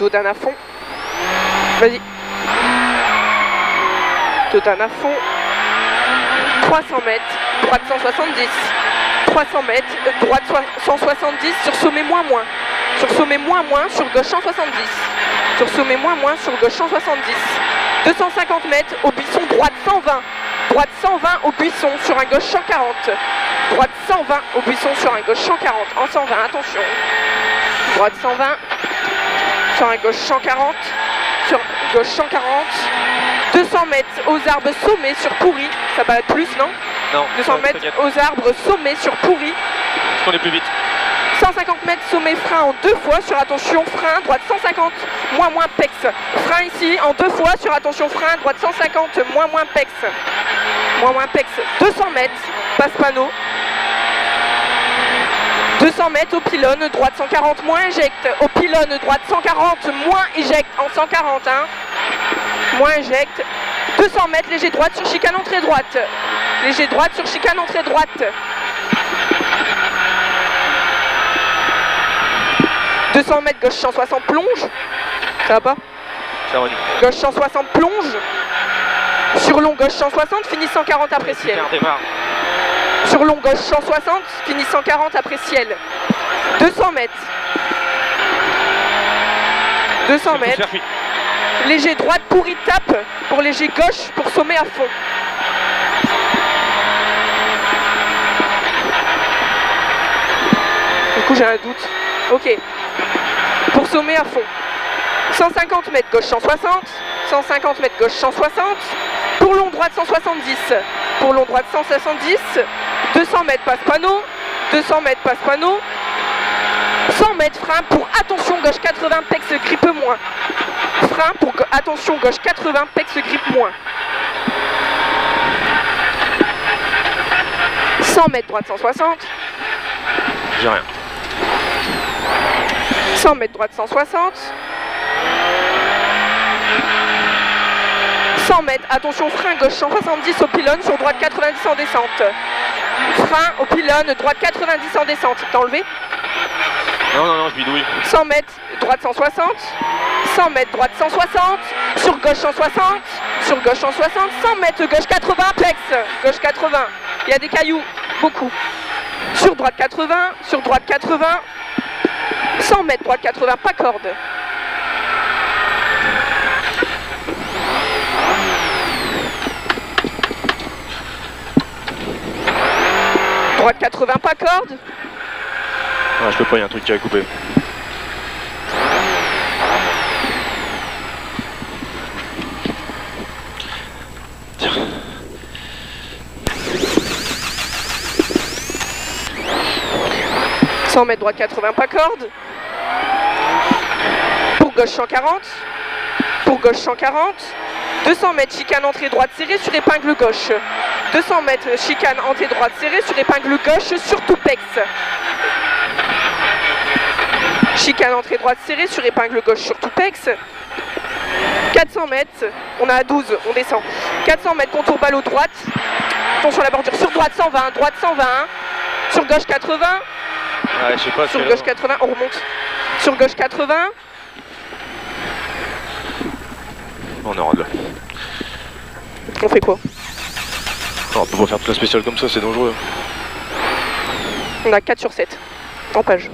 Dodane à fond. Vas-y. Dodane à fond. 300 mètres, droite 170. 300 mètres, droite 170 sur sommet moins. Sur sommet moins, sur gauche 170. Sur sommet moins, sur gauche 170. 250 mètres, au buisson, droite 120. Droite 120 au buisson, sur un gauche 140. Droite 120 au buisson, sur un gauche 140. En 120, attention. Droite 120. Sur un gauche 140. Sur gauche 140. 200 mètres aux arbres sommets sur pourri. Ça va être plus, non? Non. 200 mètres aux arbres sommets sur pourri. Parce qu'on est plus vite. 150 mètres sommet frein en 2 fois sur attention frein, droite 150, moins pex. Frein ici en 2 fois sur attention frein, droite 150, moins pex. Moins pex. 200 mètres, passe panneau. 200 mètres au pylône, droite 140, moins éjecte. Au pylône, droite 140, moins éjecte en 140. Hein. Moins éjecte. 200 mètres, léger droite sur chicane entrée droite. Léger droite sur chicane entrée droite. 200 mètres, gauche 160, plonge. Ça va pas? Ça va. Gauche 160, plonge. Sur long, gauche 160, finit 140 après ciel. Sur long, gauche 160, finit 140 après ciel. 200 mètres. 200 mètres. Léger droite, pourri tape. Pour léger gauche, pour sommet à fond. Du coup, j'ai un doute. Ok. Pour sommet à fond. 150 mètres, gauche 160. 150 mètres, gauche 160. Pour long, droite 170. Pour long, droite 170. 200 mètres, passe panneau. 200 mètres, passe panneau. 100 mètres, frein pour attention, gauche 80, pex grippe moins. Frein pour attention, gauche 80, pex grippe moins. 100 mètres, droite 160. J'ai rien. 100 mètres, droite 160. 100 mètres, attention, frein, gauche 170 au pylône, sur droite 90 en descente. Frein au pylône, droite 90 en descente. T'as enlevé? Non, je bidouille. 100 mètres, droite 160. 100 mètres, droite 160. Sur gauche 160. Sur gauche 160. 100 mètres, gauche 80, pex. Gauche 80. Il y a des cailloux, beaucoup. Sur droite 80. Sur droite 80. 100 mètres, droite 80, pas corde. Droite 80, pas corde. Ah, je peux pas, il y a un truc qui a coupé. Tiens. « 100 mètres, droite 80, pas corde. Pour gauche 140. Pour gauche 140. 200 mètres, chicane entrée droite serrée sur épingle gauche. 200 mètres, chicane entrée droite serrée sur épingle gauche sur tout pex. Chicane entrée droite serrée sur épingle gauche sur tout pex. 400 mètres, on a à 12, on descend. 400 mètres, contour ballot droite. Attention à la bordure, sur droite 120, droite 120. Sur gauche 80. Ouais, je sais pas. Sur gauche 80, on remonte. Sur gauche 80. On est en là. On fait quoi? Non, on peut pas faire toute la spéciale comme ça, c'est dangereux. On a 4 sur 7. En page.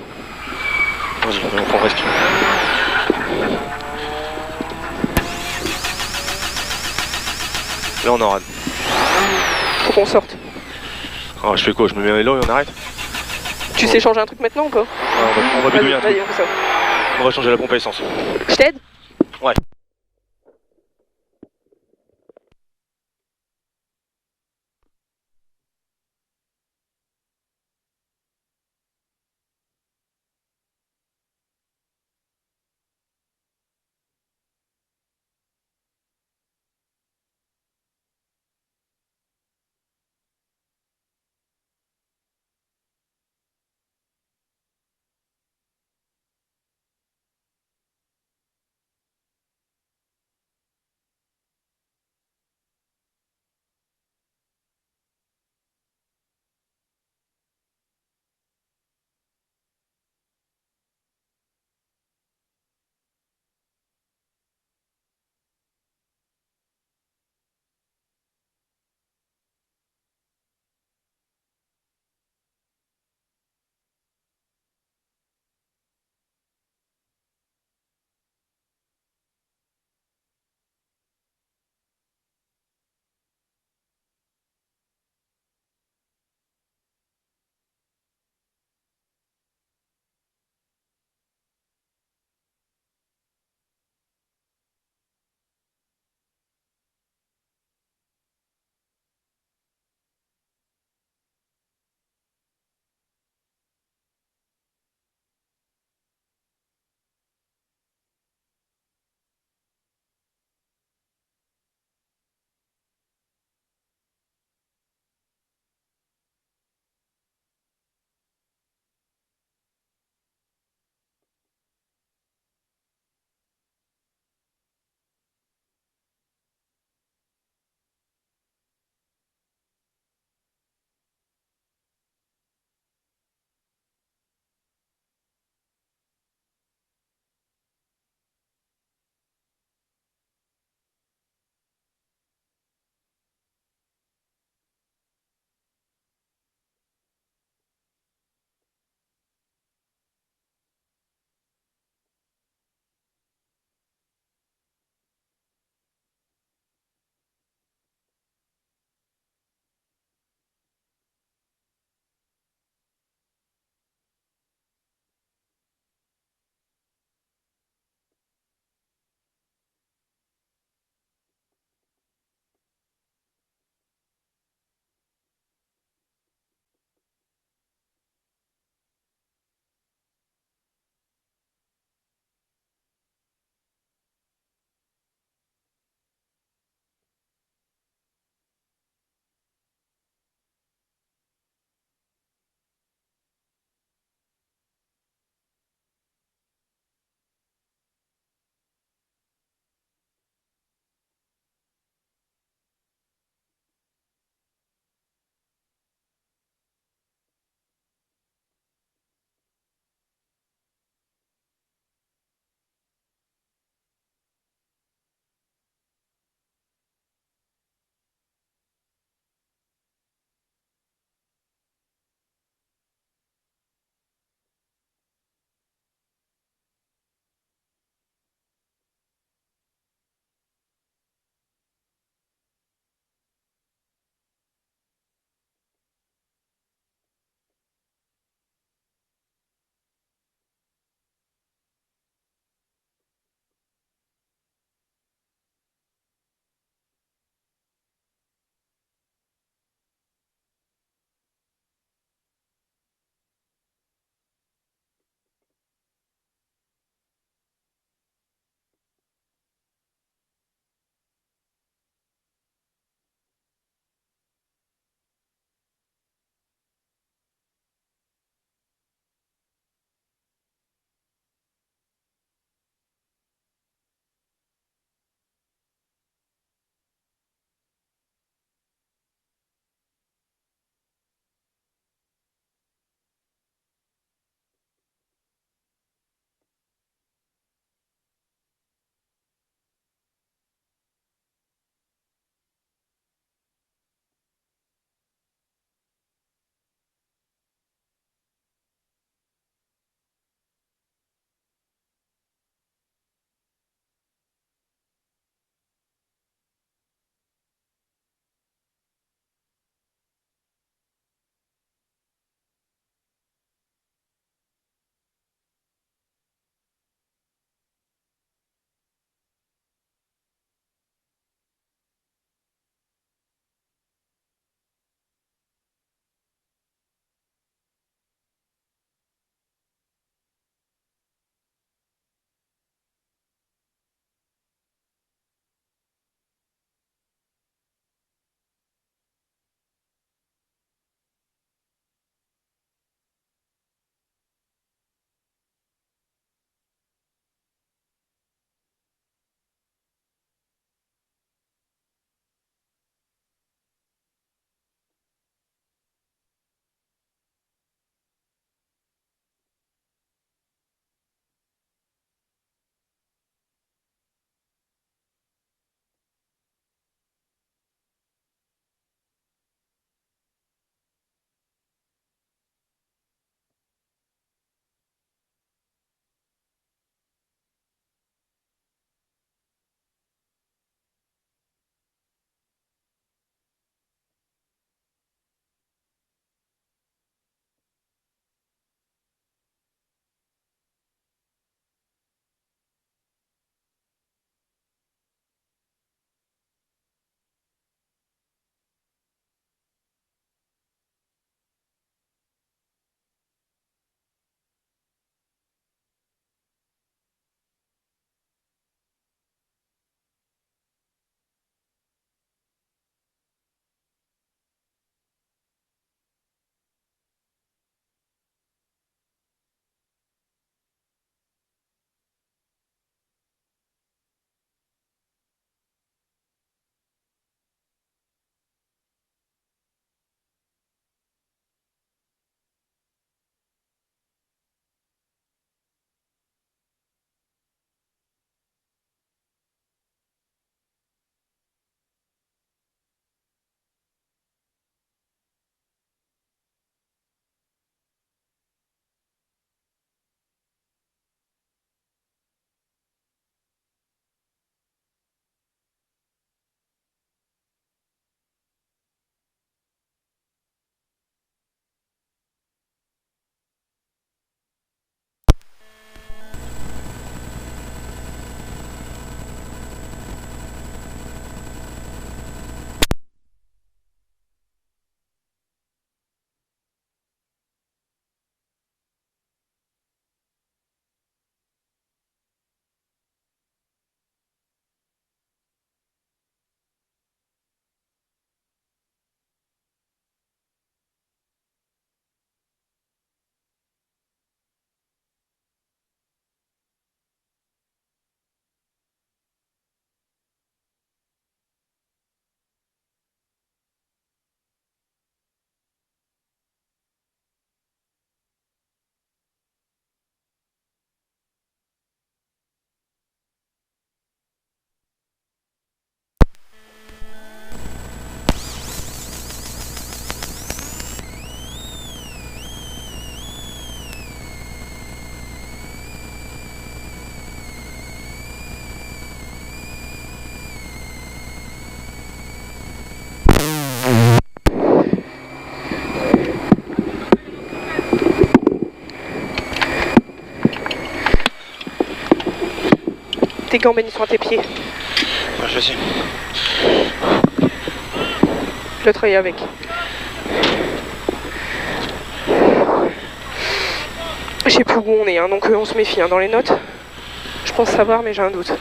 Vas-y, on prend reste. Là on en rade. Faut qu'on sorte. Ah, je fais quoi? Je me mets un élan et on arrête? Tu sais changer un truc maintenant ou pas? Ouais, on va bidouiller un truc. Vas-y, on fait ça. On va changer la pompe à essence. Je t'aide? Ouais. Tes gants, Ben, ils sont à tes pieds. Ouais, je sais. Je vais travailler avec. Je sais plus où on est, hein, donc on se méfie hein, dans les notes. Je pense savoir, mais j'ai un doute.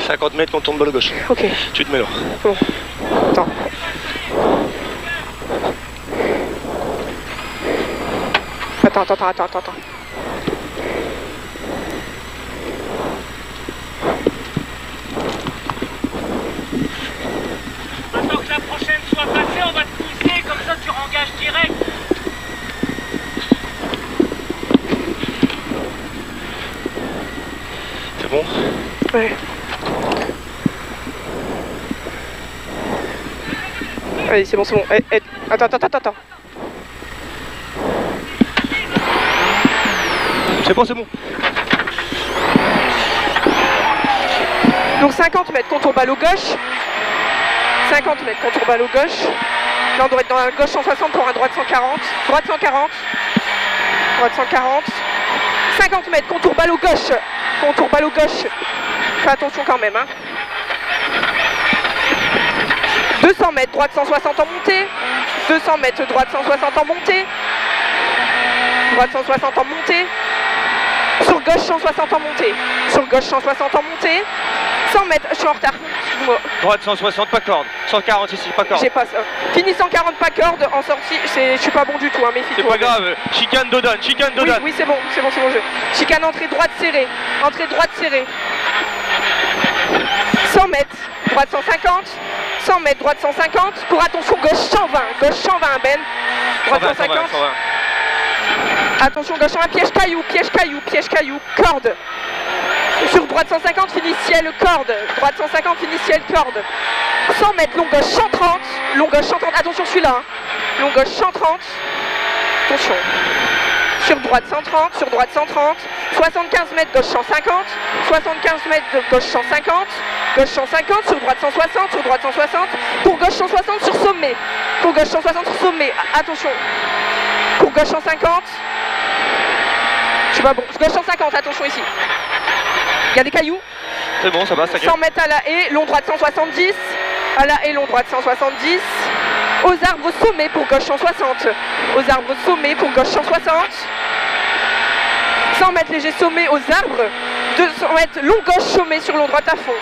50 mètres qu'on tourne bas le gauche. Ok. Tu te mets là. Bon. Attends. Attends. Attends que la prochaine soit passée, on va te pousser, comme ça tu rengages direct. C'est bon? Ouais. Allez, c'est bon. Attends. C'est bon. Donc 50 mètres, contour balle au gauche. 50 mètres, contour balle au gauche. Là, on doit être dans la gauche 160 pour un droite 140. Droite 140. Droite 140. 50 mètres, contour balle au gauche. Contour balle au gauche. Fais attention quand même. Hein. 200 mètres, droite 160 en montée. 200 mètres, droite 160 en montée. Droite 160 en montée. Sur gauche 160 en montée. Sur gauche 160 en montée. 100 mètres, je suis en retard. Droite 160, pas corde. 140 ici, pas corde. J'ai pas ça. Fini 140 pas corde en sortie. Je suis pas bon du tout, hein, méfie-toi. C'est pas grave. Chicane Dodan. Oui, c'est bon jeu. Chicane entrée droite serrée. Entrée droite serrée. 100 mètres, droite 150. 100 mètres, droite 150. Pour attention, gauche 120. Gauche 120, Ben. Droite 150. 120. Attention, gauche 120. Piège caillou. Corde. Sur droite 150, fini ciel, corde. Droite 150, fini ciel, corde. 100 mètres, long gauche 130. Long gauche 130. Attention, celui-là. Hein. Long gauche 130. Attention. Sur droite 130. Sur droite 130. 75 mètres, gauche 150. 75 mètres, gauche 150. Gauche 150. Sur droite 160. Sur droite 160. Pour gauche 160 sur sommet. Pour gauche 160 sur sommet. Attention. Pour gauche 150. Je suis pas bon. Gauche 150, attention ici. Il y a des cailloux. C'est bon, ça va, ça 100 mètres à la haie, long droite 170. À la haie, long droite 170. Aux arbres sommet pour gauche 160. Aux arbres sommet pour gauche 160. 100 mètres léger sommet aux arbres. 200 mètres long gauche sommet sur long droite à fond.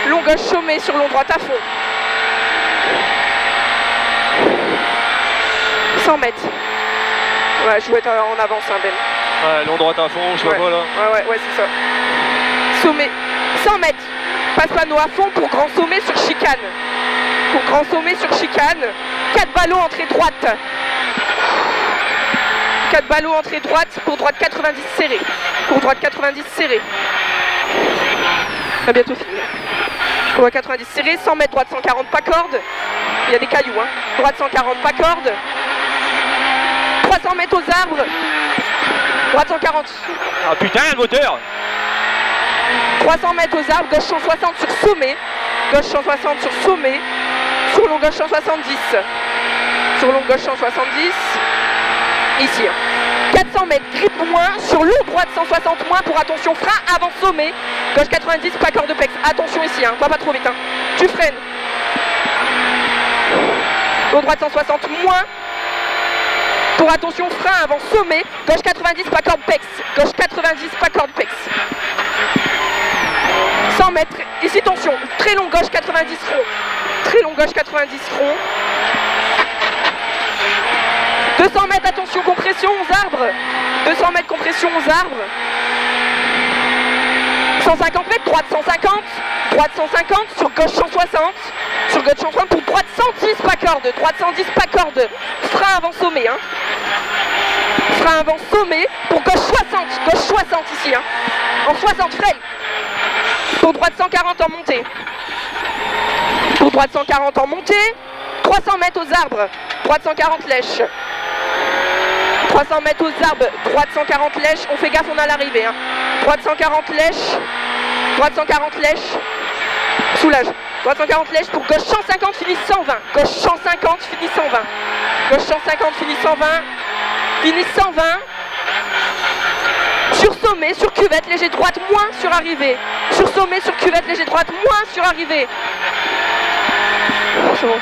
Long gauche sommet sur long droite à fond. 100 mètres. Ouais, je vais être en avance, hein, Ben. Ouais, long droite à fond, je sais pas quoi là. Ouais, c'est ça. Sommet, 100 mètres. Passe panneau à fond pour grand sommet sur chicane. Pour grand sommet sur chicane. 4 ballots entrée droite. 4 ballots entrée droite pour droite 90 serré. Pour droite 90 serré. Ça va bientôt finir. Pour droite 90 serré, 100 mètres, droite 140 pas corde. Il y a des cailloux, hein. Droite 140 pas corde. 300 mètres aux arbres. Droite 140. Ah putain, le moteur. 300 mètres aux arbres, gauche 160 sur sommet. Gauche 160 sur sommet. Sur long gauche 170. Sur long gauche 170. Ici. 400 mètres, grippe moins. Sur long droite 160 moins pour attention, frein avant sommet. Gauche 90, pas corde de pex. Attention ici, hein. Va pas trop vite. Hein. Tu freines. Long droite 160 moins. Pour attention, frein avant sommet. Gauche 90, pas corde pex. Gauche 90, pas corde pex. 100 mètres, ici tension, très long gauche 90 rond. Très long gauche 90 rond. 200 mètres, attention, compression aux arbres. 200 mètres, compression aux arbres. 150 mètres, droite 150. Droite 150, sur gauche 160. Sur gauche 160, pour droite 110, pas corde. Droite 110, pas corde. Frein avant sommet, hein. Frein avant sommet, pour gauche 60. Gauche 60 ici, hein. En 60, freine. Pour droite 140 en montée. Pour droite 140 en montée. 300 mètres aux arbres. Droite 140 lèche. 300 mètres aux arbres. Droite 140 lèche. On fait gaffe, on a l'arrivée. Hein. Droite 140 lèche. Droite 140 lèche. Soulage. Droite 140 lèche pour gauche 150, finit 120. Gauche 150, finit 120. Gauche 150, finit 120. Finit 120. Sur sommet, sur cuvette, léger droite, moins sur arrivée. Sur sommet, sur cuvette, léger droite, moins sur arrivée. C'est bon.